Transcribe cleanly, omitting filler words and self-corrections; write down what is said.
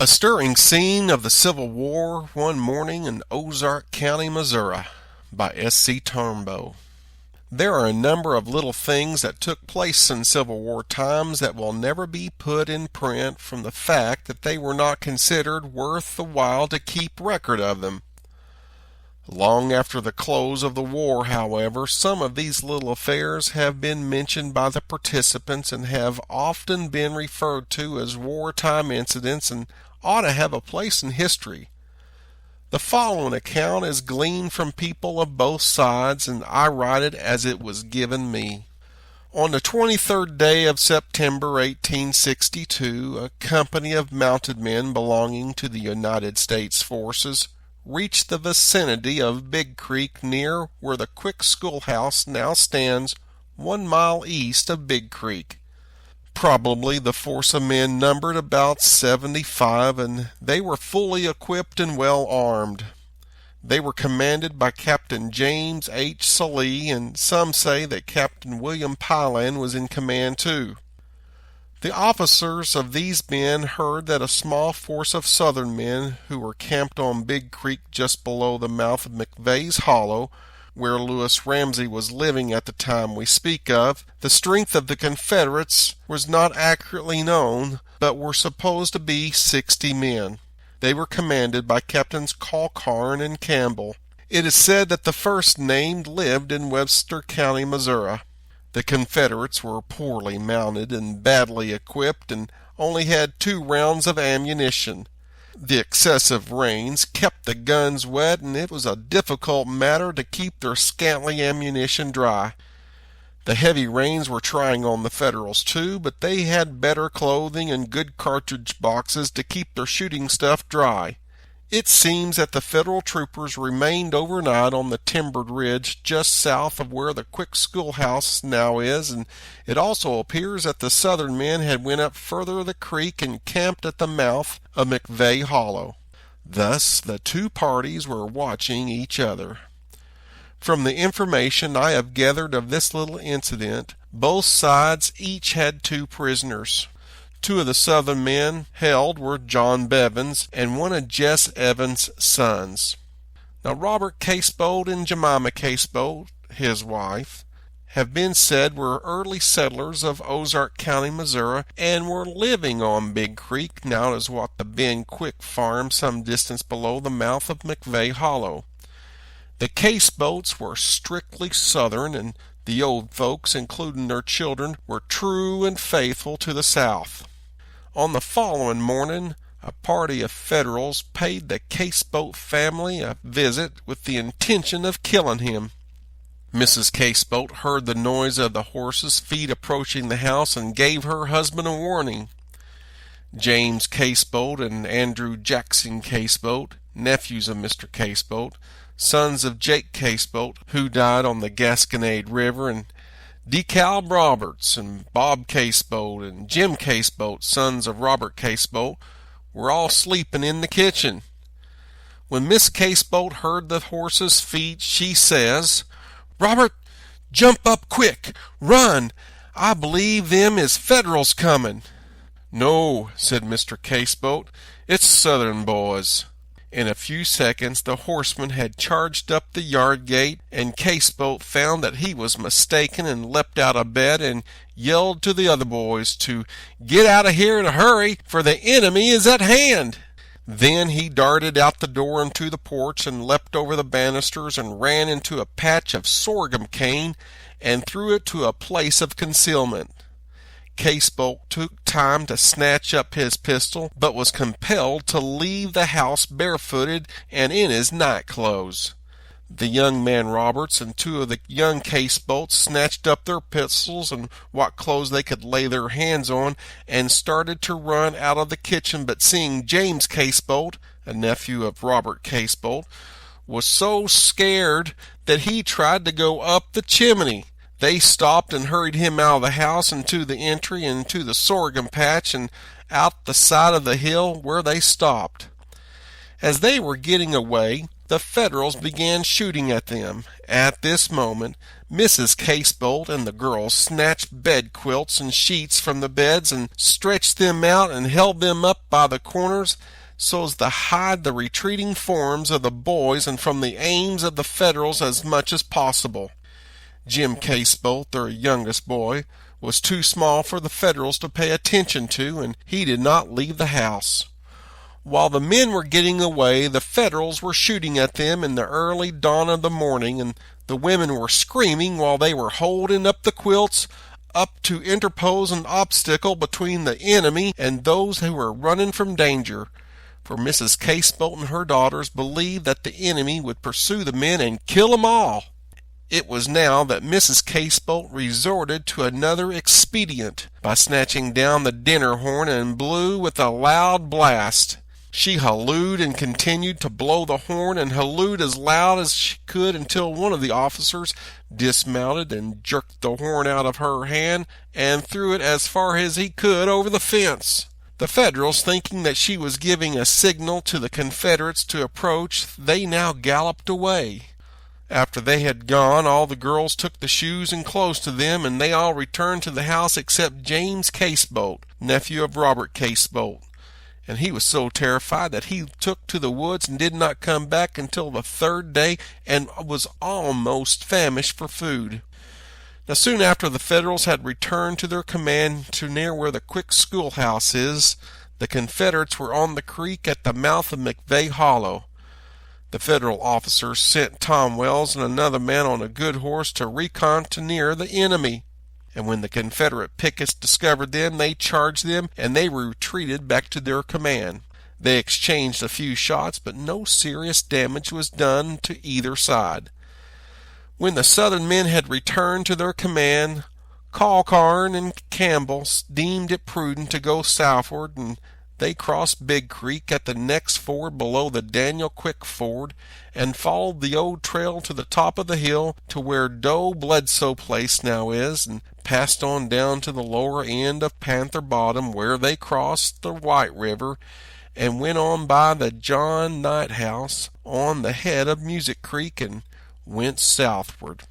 A stirring scene of the Civil War one morning in Ozark County, Missouri, by S.C. Turnbo. There are a number of little things that took place in Civil War times that will never be put in print from the fact that they were not considered worth the while to keep record of them. Long after the close of the war, however, some of these little affairs have been mentioned by the participants and have often been referred to as wartime incidents and ought to have a place in history. The following account is gleaned from people of both sides, and I write it as it was given me. On the 23rd day of September 1862, a company of mounted men belonging to the United States forces reached the vicinity of Big Creek near where the Quick Schoolhouse now stands 1 mile east of Big Creek. Probably the force of men numbered about 75, and they were fully equipped and well armed. They were commanded by Captain James C. and some say that Captain William Pylan was in command too. The officers of these men heard that a small force of Southern men who were camped on Big Creek just below the mouth of McVeigh's Hollow, where Lewis Ramsey was living at the time we speak of, the strength of the Confederates was not accurately known, but were supposed to be 60 men. They were commanded by Captains Colquhoun and Campbell. It is said that the first named lived in Webster County, Missouri. The Confederates were poorly mounted and badly equipped and only had 2 rounds of ammunition. The excessive rains kept the guns wet, and it was a difficult matter to keep their scantily ammunition dry. The heavy rains were trying on the Federals too, but they had better clothing and good cartridge boxes to keep their shooting stuff dry. It seems that the Federal troopers remained overnight on the timbered ridge just south of where the Quick Schoolhouse now is, and it also appears that the Southern men had went up further the creek and camped at the mouth of McVeigh Hollow. Thus the 2 parties were watching each other. From the information I have gathered of this little incident, both sides each had 2 prisoners. 2 of the Southern men held were John Bevins and one of Jess Evans' sons. Now Robert Casebolt and Jemima Casebolt, his wife, have been said were early settlers of Ozark County, Missouri, and were living on Big Creek, now as what the Ben Quick farm some distance below the mouth of McVeigh Hollow. The Casebolts were strictly Southern, and the old folks, including their children, were true and faithful to the South. On the following morning, a party of Federals paid the Casebolt family a visit with the intention of killing him. Mrs. Casebolt heard the noise of the horses' feet approaching the house and gave her husband a warning. James Casebolt and Andrew Jackson Casebolt, nephews of Mr. Casebolt, sons of Jake Casebolt, who died on the Gasconade River, and DeKalb Roberts and Bob Casebolt and Jim Casebolt, sons of Robert Casebolt, were all sleeping in the kitchen. When Miss Casebolt heard the horses' feet, she says, "Robert, jump up quick! Run! I believe them is Federals comin'." "No," said Mr. Casebolt, "it's Southern boys." In a few seconds the horsemen had charged up the yard gate, and Casebolt found that he was mistaken and leapt out of bed and yelled to the other boys to get out of here in a hurry, for the enemy is at hand. Then he darted out the door into the porch and leapt over the banisters and ran into a patch of sorghum cane and threw it to a place of concealment. Casebolt took time to snatch up his pistol, but was compelled to leave the house barefooted and in his night clothes. The young man Roberts and 2 of the young Casebolts snatched up their pistols and what clothes they could lay their hands on and started to run out of the kitchen, but seeing James Casebolt, a nephew of Robert Casebolt, was so scared that he tried to go up the chimney. They stopped and hurried him out of the house and to the entry and to the sorghum patch and out the side of the hill where they stopped. As they were getting away, the Federals began shooting at them. At this moment, Mrs. Casebolt and the girls snatched bed quilts and sheets from the beds and stretched them out and held them up by the corners so as to hide the retreating forms of the boys and from the aims of the Federals as much as possible. Jim Casebolt, their youngest boy, was too small for the Federals to pay attention to, and he did not leave the house. While the men were getting away, the Federals were shooting at them in the early dawn of the morning, and the women were screaming while they were holding up the quilts up to interpose an obstacle between the enemy and those who were running from danger. For Mrs. Casebolt and her daughters believed that the enemy would pursue the men and kill them all. It was now that Mrs. Casebolt resorted to another expedient by snatching down the dinner horn and blew with a loud blast. She hallooed and continued to blow the horn and hallooed as loud as she could until one of the officers dismounted and jerked the horn out of her hand and threw it as far as he could over the fence. The Federals, thinking that she was giving a signal to the Confederates to approach, they now galloped away. After they had gone, all the girls took the shoes and clothes to them, and they all returned to the house except James Casebolt, nephew of Robert Casebolt. And he was so terrified that he took to the woods and did not come back until the third day, and was almost famished for food. Now soon after the Federals had returned to their command to near where the Quick schoolhouse is, the Confederates were on the creek at the mouth of McVeigh Hollow. The Federal officers sent Tom Wells and another man on a good horse to reconnoiter the enemy. And when the Confederate pickets discovered them, they charged them, and they retreated back to their command. They exchanged a few shots, but no serious damage was done to either side. When the Southern men had returned to their command, Colquhoun and Campbell deemed it prudent to go southward, and they crossed Big Creek at the next ford below the Daniel Quick ford, and followed the old trail to the top of the hill to where Doe Bledsoe Place now is, and passed on down to the lower end of Panther Bottom, where they crossed the White River, and went on by the John Knight House on the head of Music Creek, and went southward.